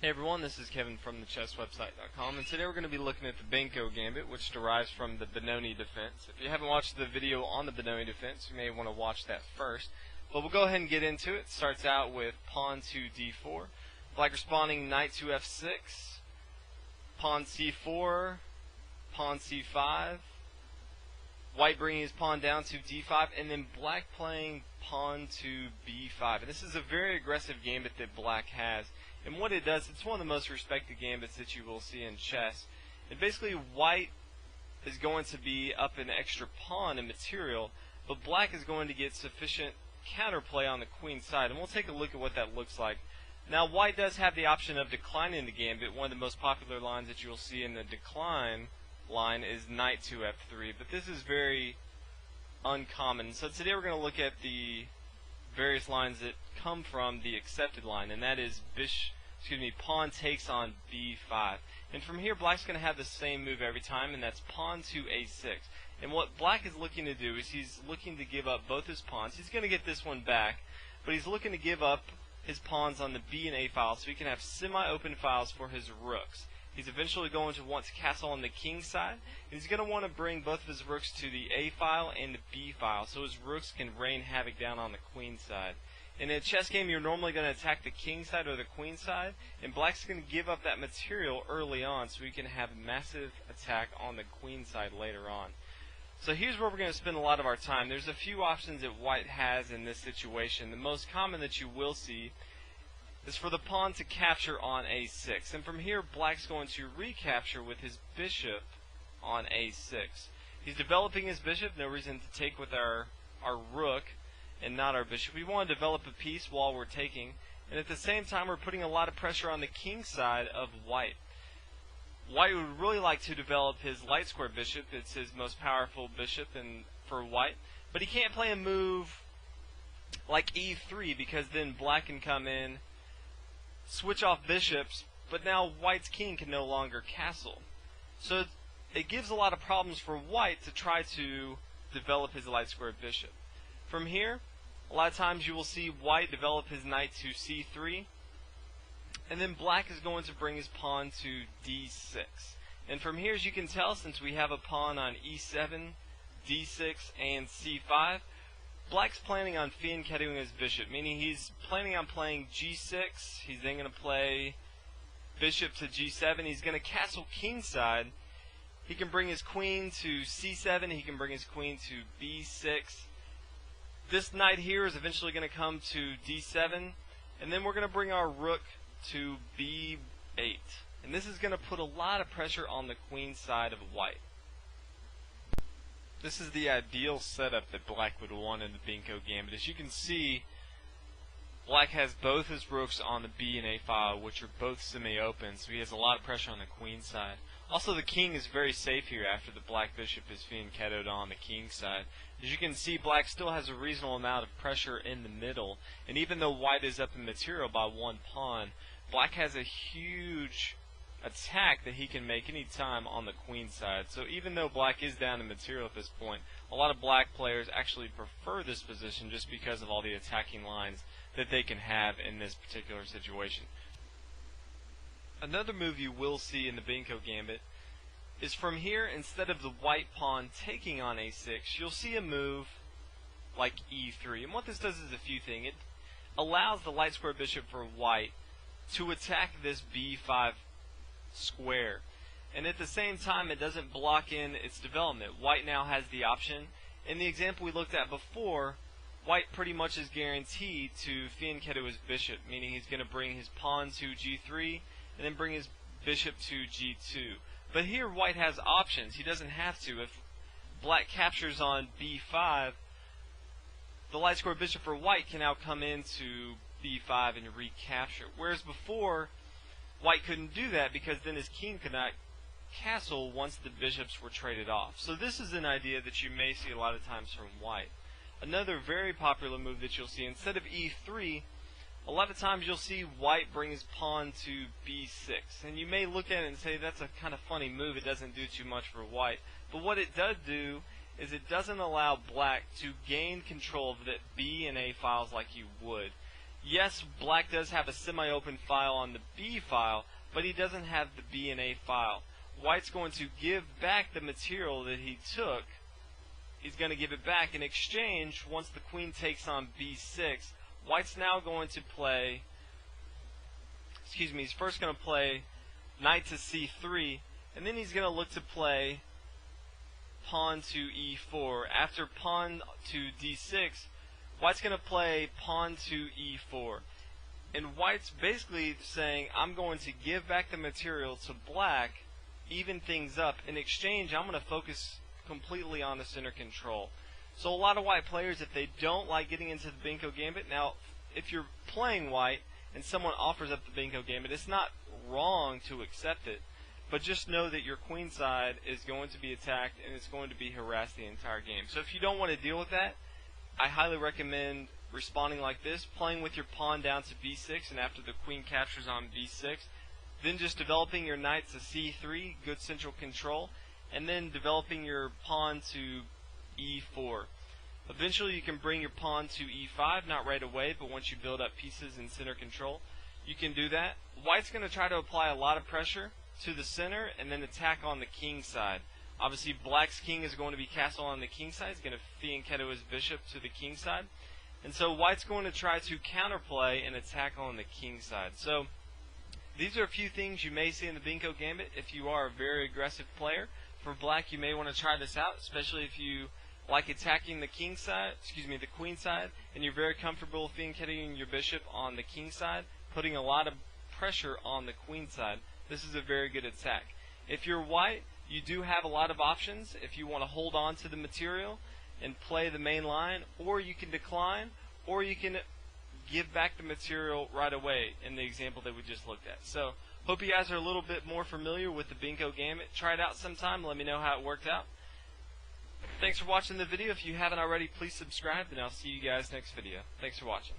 Hey everyone, this is Kevin from thechesswebsite.com, and today we're going to be looking at the Benko Gambit, which derives from the Benoni defense. If you haven't watched the video on the Benoni defense, you may want to watch that first. But we'll go ahead and get into it. It starts out with pawn to d4, black responding knight to f6, pawn c4, pawn c5, white bringing his pawn down to d5, and then black playing pawn to b5. And this is a very aggressive gambit that black has. And what it does, it's one of the most respected gambits that you will see in chess. And basically, white is going to be up an extra pawn in material, but black is going to get sufficient counterplay on the queen side. And we'll take a look at what that looks like. Now, white does have the option of declining the gambit. One of the most popular lines that you will see in the decline line is knight to f3, but this is very uncommon. So today we're going to look at the various lines that come from the accepted line, and that is pawn takes on b5. And from here, black's going to have the same move every time, and that's pawn to a6. And what black is looking to do is he's looking to give up both his pawns. He's going to get this one back, but he's looking to give up his pawns on the b and a files so he can have semi-open files for his rooks. He's eventually going to want to castle on the king side, and he's going to want to bring both of his rooks to the a file and the b file so his rooks can rain havoc down on the queen side. In a chess game, you're normally going to attack the king side or the queen side, and black's going to give up that material early on so he can have a massive attack on the queen side later on. So here's where we're going to spend a lot of our time. There's a few options that white has in this situation. The most common that you will see is for the pawn to capture on a6, and from here black's going to recapture with his bishop on a6. He's developing his bishop, no reason to take with our rook and not our bishop. We want to develop a piece while we're taking, and at the same time we're putting a lot of pressure on the king side of white. White would really like to develop his light square bishop. It's his most powerful bishop for white, but he can't play a move like e3 because then black can come in, switch off bishops, but now white's king can no longer castle. So it gives a lot of problems for white to try to develop his light square bishop. From here, a lot of times you will see white develop his knight to c3, and then black is going to bring his pawn to d6. And from here, as you can tell, since we have a pawn on e7, d6, and c5, black's planning on fianchettoing his bishop, meaning he's planning on playing g6. He's then going to play bishop to g7. He's going to castle kingside. He can bring his queen to c7. He can bring his queen to b6. This knight here is eventually going to come to d7, and then we're going to bring our rook to b8. And this is going to put a lot of pressure on the queen side of white. This is the ideal setup that black would want in the Benko Gambit. As you can see, black has both his rooks on the b and a file, which are both semi-open, so he has a lot of pressure on the queen side. Also, the king is very safe here after the black bishop is fianchettoed on the king side. As you can see, black still has a reasonable amount of pressure in the middle, and even though white is up in material by one pawn, black has a huge attack that he can make any time on the queen side. So even though black is down in material at this point, a lot of black players actually prefer this position just because of all the attacking lines that they can have in this particular situation. Another move you will see in the Benko Gambit is from here, instead of the white pawn taking on a6, you'll see a move like e3. And what this does is a few things. It allows the light square bishop for white to attack this b5 square, and at the same time it doesn't block in its development. White now has the option. In the example we looked at before, white pretty much is guaranteed to fianchetto his bishop, meaning he's going to bring his pawn to g3 and then bring his bishop to g2. But here white has options. He doesn't have to. If black captures on b5, the light square bishop for white can now come into b5 and recapture, whereas before white couldn't do that because then his king could not castle once the bishops were traded off. So this is an idea that you may see a lot of times from white. Another very popular move that you'll see, instead of e3, a lot of times you'll see white bring his pawn to b6. And you may look at it and say that's a kind of funny move, it doesn't do too much for white. But what it does do is it doesn't allow black to gain control of the b and a files like you would. Yes, black does have a semi-open file on the B file, but he doesn't have the B and A file. White's going to give back the material that he took. He's going to give it back in exchange. Once the queen takes on B6, white's now going to play, he's first going to play knight to C3, and then he's going to look to play pawn to E4. After pawn to D6, white's going to play pawn to E4. And white's basically saying, I'm going to give back the material to black, even things up. In exchange, I'm going to focus completely on the center control. So a lot of white players, if they don't like getting into the Benko Gambit, now if you're playing white and someone offers up the Benko Gambit, it's not wrong to accept it, but just know that your queen side is going to be attacked and it's going to be harassed the entire game. So if you don't want to deal with that, I highly recommend responding like this, playing with your pawn down to B6, and after the queen captures on B6, then just developing your knight to C3, good central control, and then developing your pawn to E4. Eventually you can bring your pawn to E5, not right away, but once you build up pieces in center control, you can do that. White's going to try to apply a lot of pressure to the center and then attack on the king side. Obviously, black's king is going to be castled on the king side. He's going to fianchetto his bishop to the king side. And so white's going to try to counterplay and attack on the king side. So these are a few things you may see in the Benko Gambit if you are a very aggressive player. For black, you may want to try this out, especially if you like attacking the king side, the queen side, and you're very comfortable fianchetting your bishop on the king side, putting a lot of pressure on the queen side. This is a very good attack. If you're white, you do have a lot of options if you want to hold on to the material and play the main line, or you can decline, or you can give back the material right away in the example that we just looked at. So, hope you guys are a little bit more familiar with the Benko Gambit. Try it out sometime. Let me know how it worked out. Thanks for watching the video. If you haven't already, please subscribe, and I'll see you guys next video. Thanks for watching.